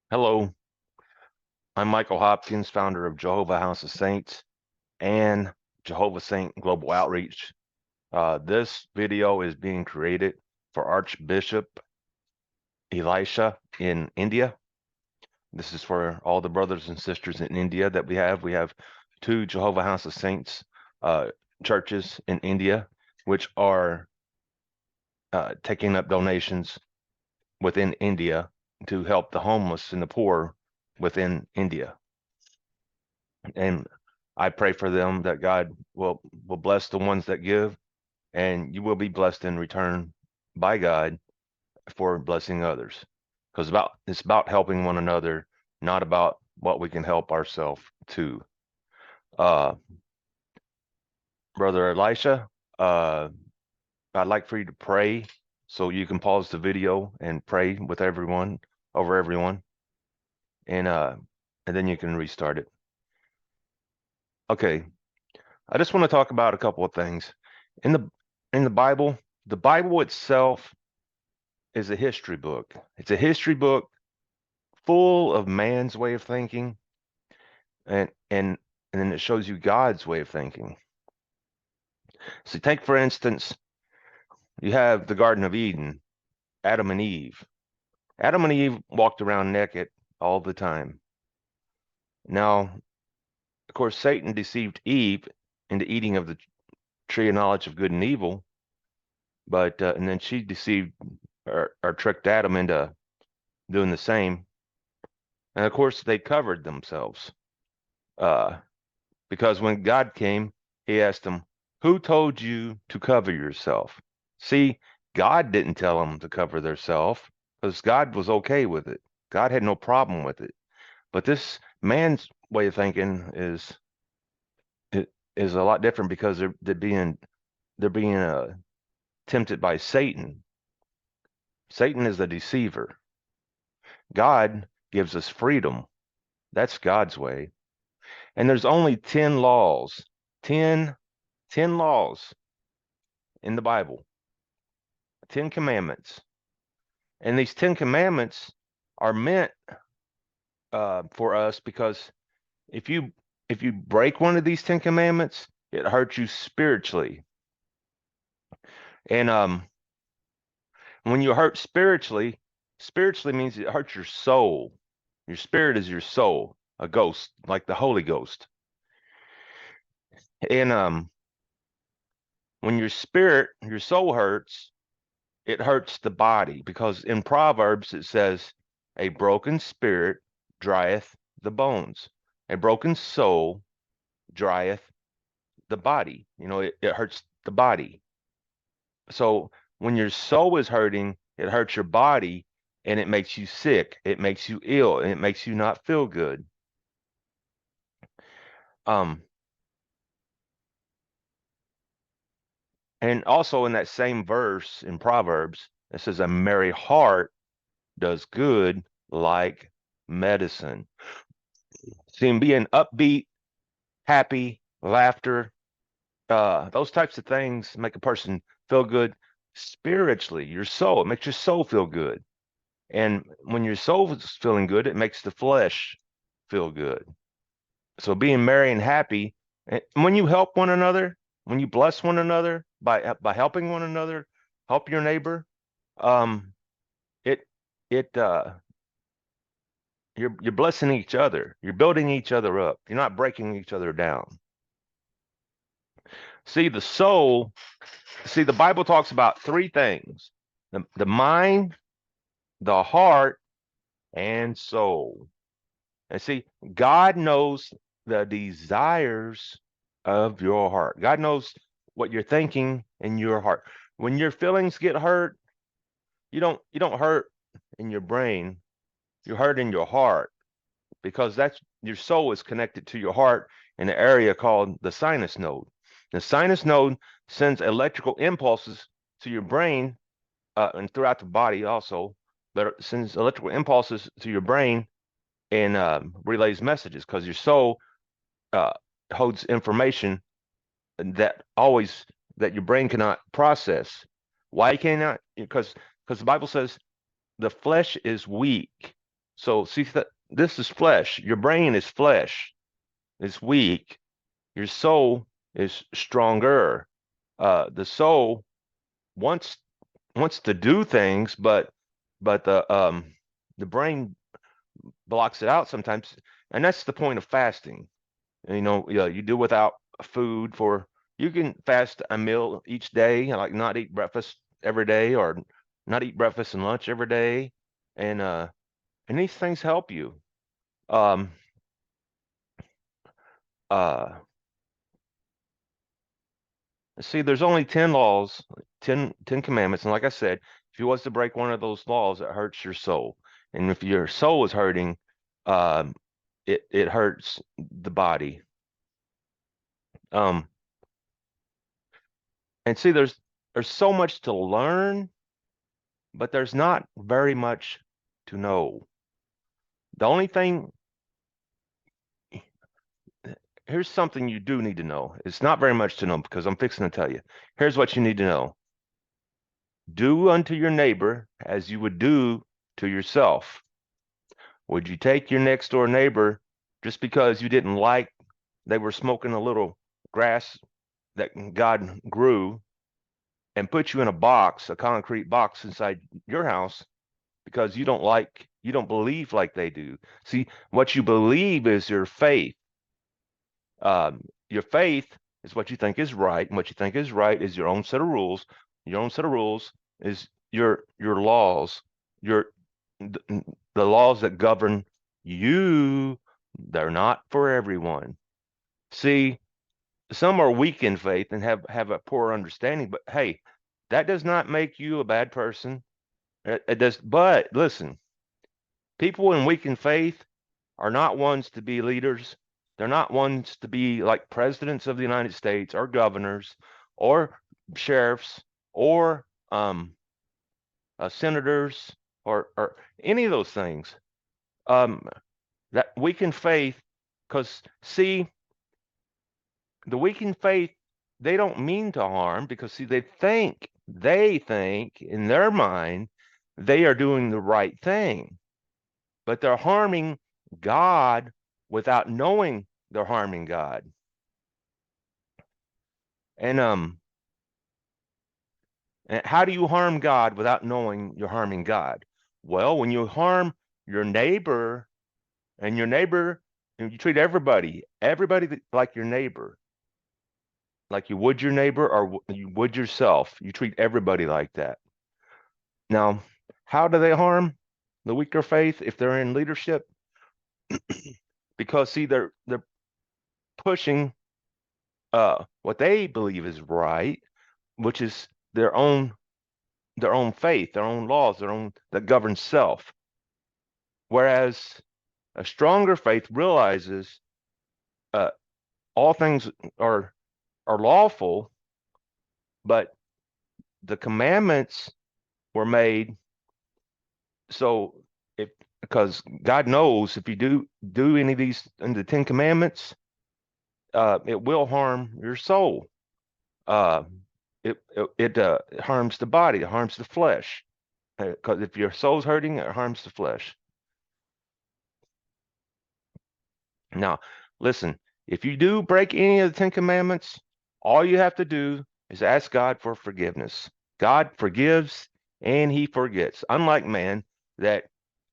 Hello, I'm Michael Hopkins, founder of Jehovah House of Saints and Jehovah Saint Global Outreach. This video is being created for Archbishop Elisha in India. This is for all the brothers and sisters in India that we have. We have two Jehovah House of Saints churches in India, which are taking up donations within India to help the homeless and the poor within India. And I pray for them that God will bless the ones that give, and you will be blessed in return by God for blessing others. Because it's about helping one another, not about what we can help ourselves to. Uh, Brother Elisha, I'd like for you to pray, so you can pause the video and pray with everyone over everyone, and then you can restart it. Okay, I just want to talk about a couple of things. In the in the Bible itself is a history book. It's a history book full of man's way of thinking, and and and then it shows you God's way of thinking. So take for instance, you have the Garden of Eden, Adam and Eve. Adam and Eve walked around naked all the time. Now, of course, Satan deceived Eve into eating of the tree of knowledge of good and evil, but and then she deceived or tricked Adam into doing the same. And of course, they covered themselves. Uh, because when God came, he asked them, "Who told you to cover yourself?" See, God didn't tell them to cover themselves because God was okay with it. God had no problem with it. But this man's way of thinking is a lot different because they're being tempted by Satan. Satan is the deceiver. God gives us freedom. That's God's way. And there's only 10 laws, 10, 10 laws in the Bible, 10 commandments. And these 10 commandments are meant for us because if you if you break one of these 10 commandments, it hurts you spiritually. And when you hurt spiritually, spiritually means it hurts your soul. Your spirit is your soul, a ghost, like the Holy Ghost. And when your soul hurts, it hurts the body because in Proverbs it says, a broken spirit drieth the bones, a broken soul drieth the body. It hurts the body. So when your soul is hurting, it hurts your body and it makes you sick, it makes you ill, and it makes you not feel good. Um, and also in that same verse in Proverbs, it says, a merry heart does good like medicine. See, being upbeat, happy, laughter, those types of things make a person feel good spiritually. Your soul, it makes your soul feel good. And when your soul is feeling good, it makes the flesh feel good. So being merry and happy, and when you help one another, when you bless one another by helping one another, help your neighbor, um, it it you're blessing each other. You're building each other up. You're not breaking each other down. See, the Bible talks about three things: the mind, the heart, and soul. And see, God knows the desires of your heart. God knows what you're thinking in your heart. When your feelings get hurt, you don't hurt in your brain, you hurt in your heart because that's your soul is connected to your heart in an area called the sinus node. The sinus node sends electrical impulses to your brain and throughout the body also, but it sends electrical impulses to your brain and relays messages because your soul uh, holds information that your brain cannot process. Why cannot? Because the Bible says the flesh is weak. So see that this is flesh. Your brain is flesh. It's weak. Your soul is stronger. The soul wants wants to do things, but the brain blocks it out sometimes, and that's the point of fasting. Yeah, you do without food for you can fast a meal each day, like not eat breakfast every day or not eat breakfast and lunch every day, and these things help you. Um, uh, See, there's only 10 laws, 10 commandments. And like I said, if you was to break one of those laws, it hurts your soul. And if your soul is hurting, um, it hurts the body. Um, and see, there's so much to learn, but there's not very much to know. The only thing, here's something you do need to know. It's not very much to know because I'm fixing to tell you. Here's what you need to know. Do unto your neighbor as you would do to yourself. Would you take your next door neighbor just because you didn't like they were smoking a little grass that God grew and put you in a box, a concrete box inside your house because you don't believe like they do? See, what you believe is your faith. Your faith is what you think is right, and what you think is right is your own set of rules. Your own set of rules is your laws, your the laws that govern you. They're not for everyone. See, some are weak in faith and have a poor understanding, but hey, that does not make you a bad person. It does, but listen, people in weak in faith are not ones to be leaders. They're not ones to be like presidents of the United States or governors or sheriffs or senators or any of those things. Um, that weak in faith, because see, the weak in faith, they don't mean to harm because see, they think in their mind they are doing the right thing, but they're harming God without knowing they're harming God. And and how do you harm God without knowing you're harming God? Well, when you harm your neighbor and your neighbor, and you treat everybody like your neighbor, like you would your neighbor or you would yourself. You treat everybody like that. Now, how do they harm the weaker faith if they're in leadership? Because see, they're pushing what they believe is right, which is their own faith, their own laws, their own that govern self. Whereas a stronger faith realizes uh, all things are are lawful, but the commandments were made so if because God knows if you do any of these in the Ten Commandments, it will harm your soul. Uh, it harms the body, it harms the flesh. Because if your soul's hurting, it harms the flesh. Now, listen, if you do break any of the Ten Commandments, all you have to do is ask God for forgiveness. God forgives and he forgets. Unlike man that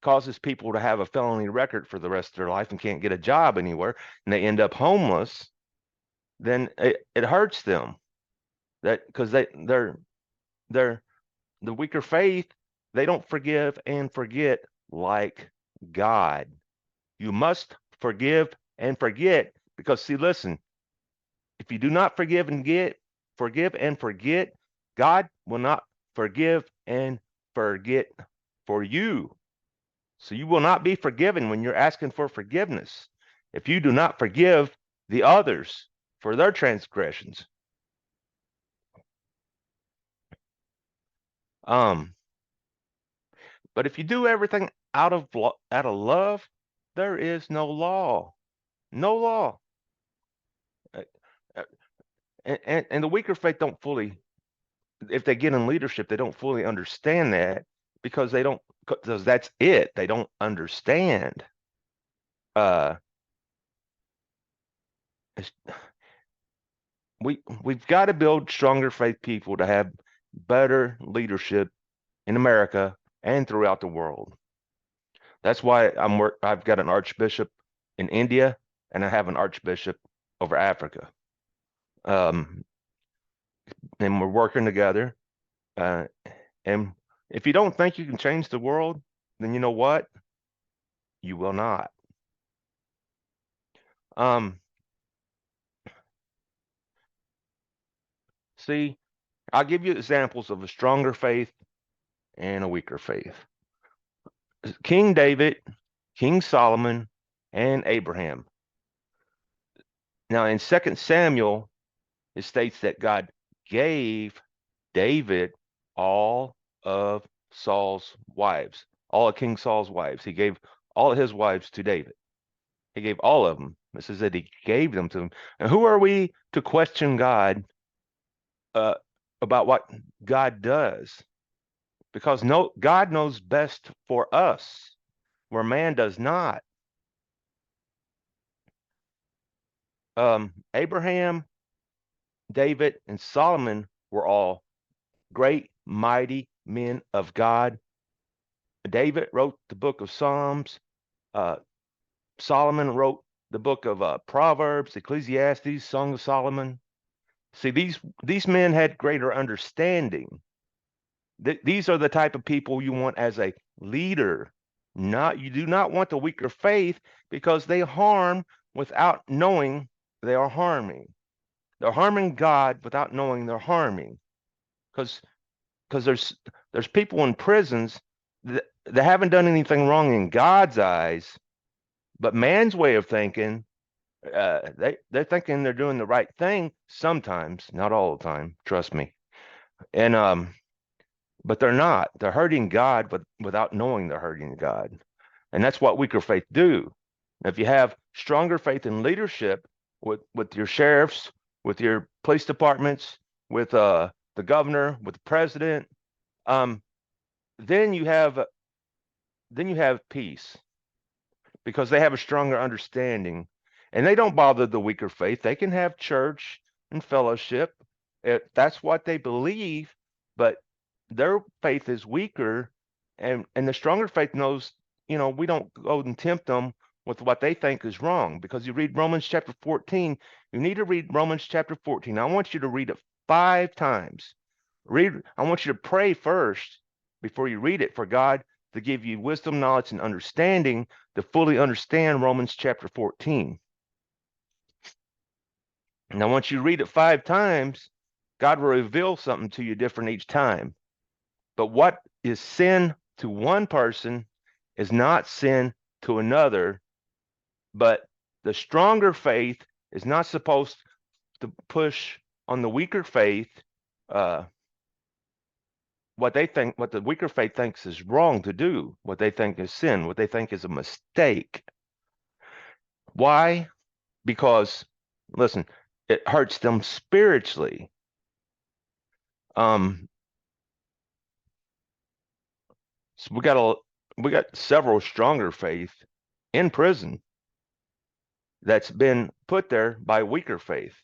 causes people to have a felony record for the rest of their life and can't get a job anywhere and they end up homeless, then it hurts them. That because they're the weaker faith, they don't forgive and forget like God. You must forgive and forget because see, listen, if you do not forgive and forget, God will not forgive and forget for you. So you will not be forgiven when you're asking for forgiveness. If you do not forgive the others for their transgressions. Um, but if you do everything out of love, there is no law. No law. Uh, uh, and the weaker faith don't fully if they get in leadership, they don't fully understand that because because that's it. They don't understand. Uh, we've got to build stronger faith people to have better leadership in America and throughout the world. That's why I've got an archbishop in India and I have an archbishop over Africa. Um, and we're working together. Uh, and if you don't think you can change the world, then you know what? You will not. Um, See, I'll give you examples of a stronger faith and a weaker faith. King David, King Solomon, and Abraham. Now, in 2 Samuel, it states that God gave David all of Saul's wives, all of King Saul's wives. He gave all of his wives to David. He gave all of them. It says that he gave them to him. And who are we to question God uh, about what God does? Because God knows best for us, where man does not. Abraham, David, and Solomon were all great, mighty men of God. David wrote the book of Psalms. Uh, Solomon wrote the book of Proverbs, Ecclesiastes, Song of Solomon. See, these men had greater understanding. These are the type of people you want as a leader. You do not want the weaker faith, because they harm without knowing they are harming. They're harming God without knowing they're harming. Because there's people in prisons that haven't done anything wrong in God's eyes, but man's way of thinking, they're thinking they're doing the right thing sometimes, not all the time, trust me. And but they're not. They're hurting God, but without knowing they're hurting God. And that's what weaker faith do. If you have stronger faith in leadership with your sheriffs, with your police departments, with the governor, with the president, um, then you have peace, because they have a stronger understanding, and they don't bother the weaker faith. They can have church and fellowship. That's what they believe, but their faith is weaker, and the stronger faith knows, we don't go and tempt them with what they think is wrong. Because you read Romans chapter 14, you need to read Romans chapter 14. I want you to read it 5 times. I want you to pray first before you read it, for God to give you wisdom, knowledge, and understanding to fully understand Romans chapter 14. Now, once you read it 5 times, God will reveal something to you different each time. But what is sin to one person is not sin to another. But the stronger faith is not supposed to push on the weaker faith what the weaker faith thinks is wrong to do, what they think is sin, what they think is a mistake. Why? Because, listen, it hurts them spiritually. So we got several stronger faith in prison that's been put there by weaker faith.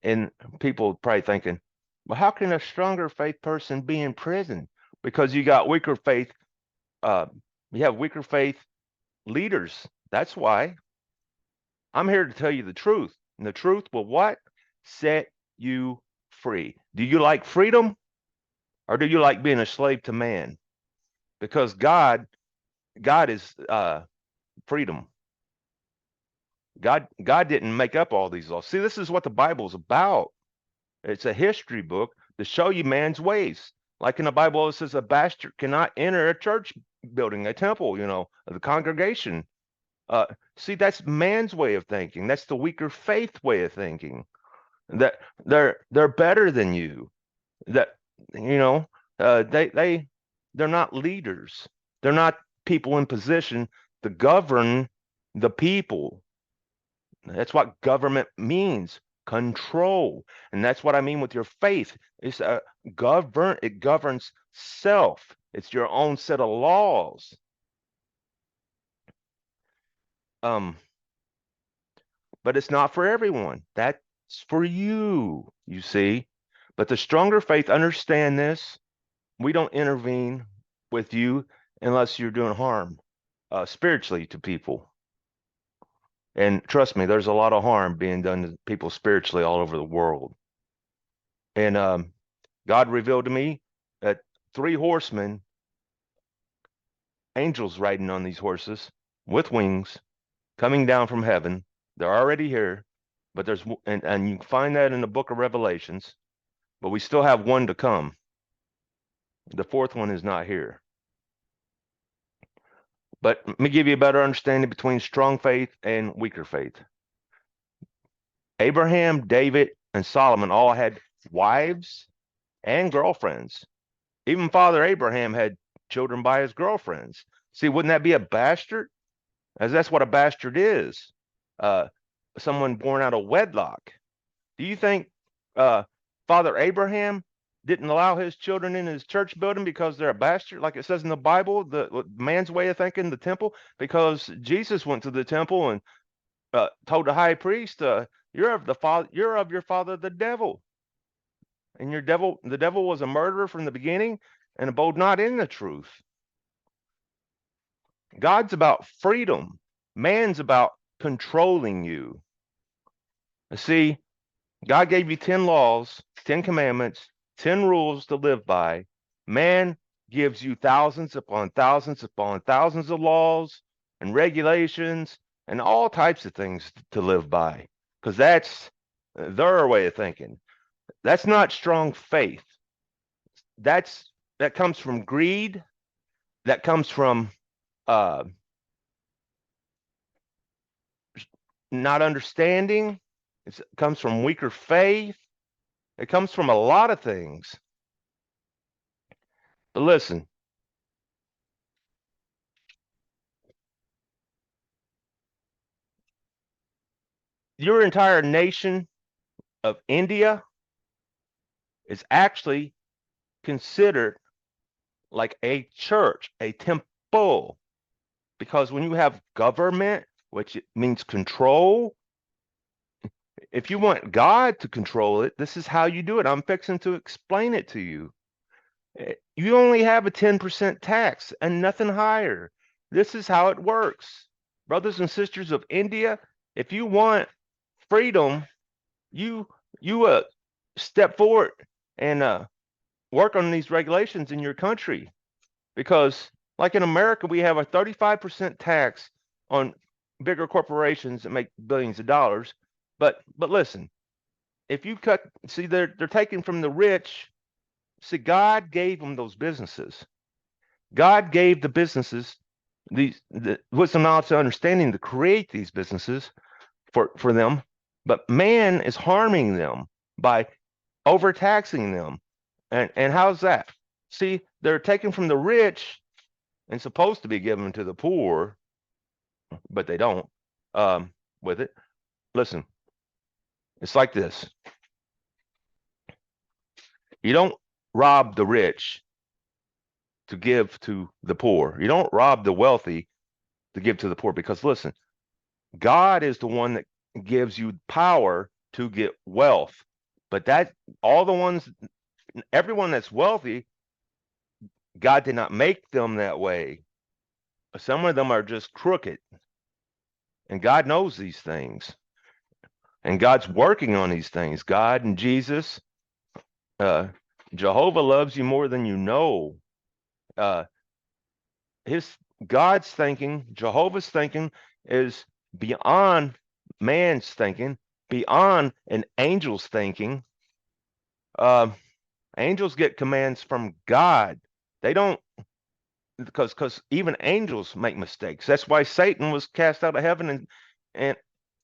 And people probably thinking, well, how can a stronger faith person be in prison? Because you got weaker faith, you have weaker faith leaders. That's why. I'm here to tell you the truth. And the truth will what? Set you free. Do you like freedom, or do you like being a slave to man? Because God is freedom. God didn't make up all these laws. See, this is what the Bible's about. It's a history book to show you man's ways. Like in the Bible, it says a bastard cannot enter a church building, a temple, the congregation. See, that's man's way of thinking. That's the weaker faith way of thinking. That they're better than you. That they're not leaders. They're not people in position to govern the people. That's what government means. Control. And that's what I mean with your faith. It governs self. It's your own set of laws. But it's not for everyone. That's for you, you see. But the stronger faith understand this. We don't intervene with you unless you're doing harm spiritually to people. And trust me, there's a lot of harm being done to people spiritually all over the world. And God revealed to me that 3 horsemen, angels riding on these horses with wings, coming down from heaven. They're already here, but and you can find that in the book of Revelations. But we still have one to come. The 4th one is not here. But let me give you a better understanding between strong faith and weaker faith. Abraham, David, and Solomon all had wives and girlfriends. Even Father Abraham had children by his girlfriends. See, wouldn't that be a bastard? As that's what a bastard is. Someone born out of wedlock. Do you think Father Abraham didn't allow his children in his church building because they're a bastard, like it says in the Bible, the man's way of thinking, the temple? Because Jesus went to the temple and told the high priest, "You're of your father, the devil, and the devil was a murderer from the beginning and abode not in the truth." God's about freedom. Man's about controlling you. See, God gave you 10 laws, 10 commandments, 10 rules to live by. Man gives you thousands upon thousands upon thousands of laws and regulations and all types of things to live by, because that's their way of thinking. That's not strong faith. That comes from greed. That comes from not understanding. It comes from weaker faith. It comes from a lot of things. But listen, your entire nation of India is actually considered like a church, a temple, because when you have government, which means control, if you want God to control it, this is how you do it. I'm fixing to explain it to you. You only have a 10% tax and nothing higher. This is how it works. Brothers and sisters of India, if you want freedom, you step forward and work on these regulations in your country, because like in America, we have a 35% tax on bigger corporations that make billions of dollars. But listen, if you see, they're taking from the rich. See, God gave them those businesses. God gave the businesses the wisdom, knowledge, and understanding to create these businesses for them. But man is harming them by overtaxing them. And how's that? See, they're taken from the rich and supposed to be given to the poor, but they don't with it. Listen, it's like this. You don't rob the rich to give to the poor. You don't rob the wealthy to give to the poor, because listen, God is the one that gives you power to get wealth. But that everyone that's wealthy, God did not make them that way. Some of them are just crooked. And God knows these things. And God's working on these things. God and Jesus, Jehovah loves you more than you know. Uh, God's thinking, Jehovah's thinking is beyond man's thinking, beyond an angel's thinking. Angels get commands from God. They don't, because even angels make mistakes. That's why Satan was cast out of heaven, and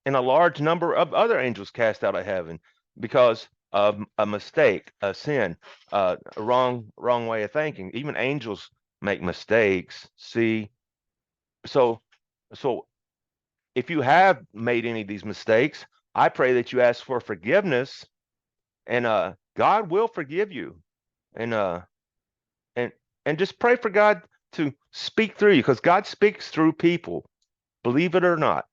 a large number of other angels cast out of heaven, because of a mistake, a sin, a wrong way of thinking. Even angels make mistakes. See, so if you have made any of these mistakes, I pray that you ask for forgiveness, and God will forgive you. And and just pray for God to speak through you, because God speaks through people, believe it or not.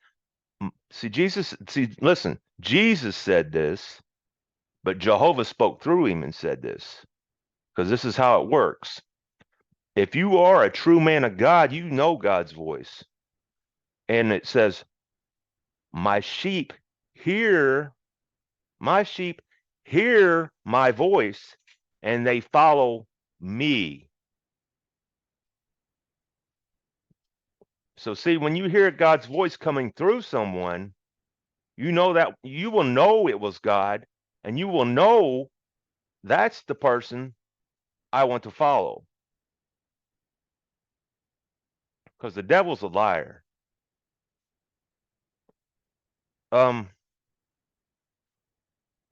Listen, Jesus said this, but Jehovah spoke through him and said this, because this is how it works. If you are a true man of God, you know God's voice. And it says, my sheep hear, my sheep hear my voice, and they follow me. So see, when you hear God's voice coming through someone, you know that you will know it was God, and you will know that's the person I want to follow. Because the devil's a liar.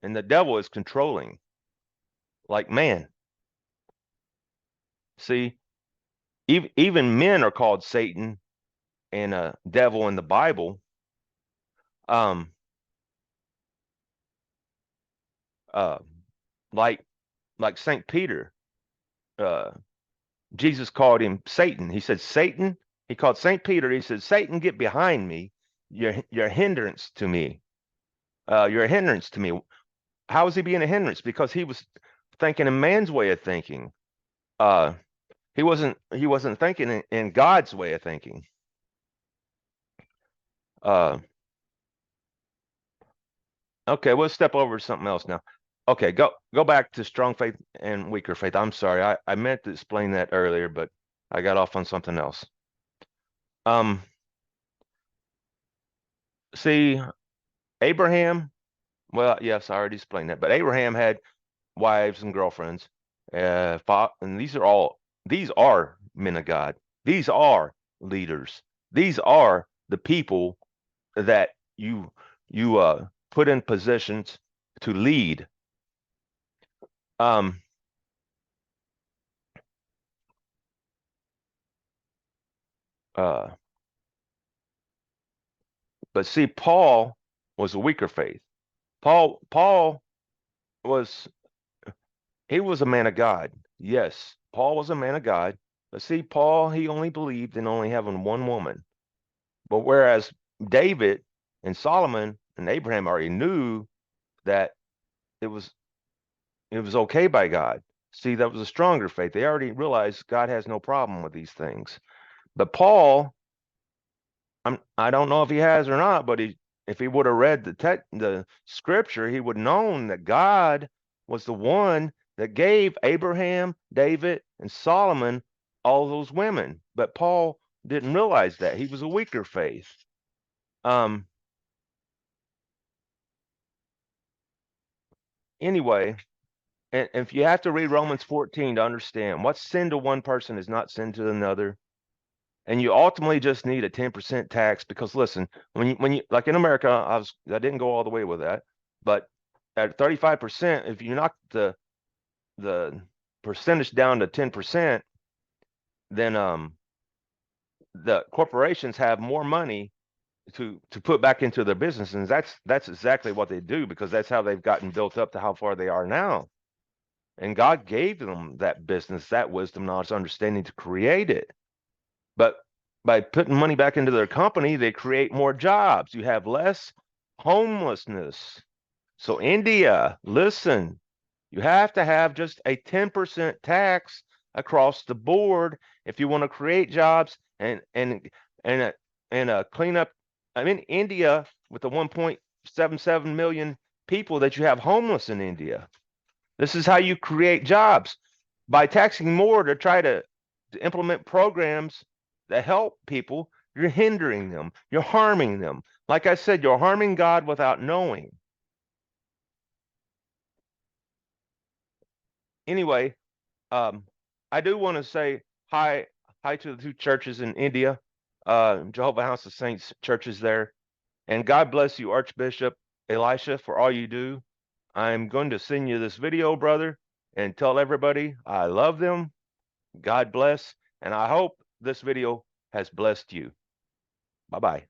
And the devil is controlling, like man. See, even men are called Satan and a devil in the Bible. Um, uh, like Saint Peter, uh, Jesus called him Satan. He said, Satan. He called Saint Peter. He said, Satan, get behind me. You're a hindrance to me. You're a hindrance to me. How is he being a hindrance? Because he was thinking in man's way of thinking. Uh, he wasn't thinking in God's way of thinking. Okay, we'll step over to something else now. Okay, go back to strong faith and weaker faith. I'm sorry, I meant to explain that earlier, but I got off on something else. See, Abraham, well, yes, I already explained that, but Abraham had wives and girlfriends, and these are men of God. These are leaders. These are the people that you put in positions to lead. Um, uh, but see, Paul was a weaker faith. Paul was he was a man of God. Yes, Paul was a man of God. But see, Paul, he only believed in only having one woman. But whereas David and Solomon and Abraham already knew that it was okay by God. See, that was a stronger faith. They already realized God has no problem with these things. But Paul, I don't know if he has or not, but if he would have read the scripture, he would have known that God was the one that gave Abraham, David, and Solomon all those women. But Paul didn't realize that. He was a weaker faith. Anyway, and if you have to read Romans 14 to understand what's sin to one person is not sin to another, and you ultimately just need a 10% tax, because listen, when you like in America, I didn't go all the way with that, but at 35%, if you knock the percentage down to 10%, then the corporations have more money to put back into their business, and that's exactly what they do, because that's how they've gotten built up to how far they are now. And God gave them that business, that wisdom, knowledge, understanding to create it. But by putting money back into their company, they create more jobs. You have less homelessness. So India, listen, you have to have just a 10% tax across the board if you want to create jobs and clean up. I mean, India, with the 1.77 million people that you have homeless in India, this is how you create jobs, by taxing more to try to implement programs that help people. You're hindering them. You're harming them. Like I said, you're harming God without knowing. Anyway, I do want to say hi to the two churches in India, Jehovah House of Saints churches there. And God bless you, Archbishop Elisha, for all you do. I'm going to send you this video, brother, and tell everybody I love them. God bless. And I hope this video has blessed you. Bye-bye.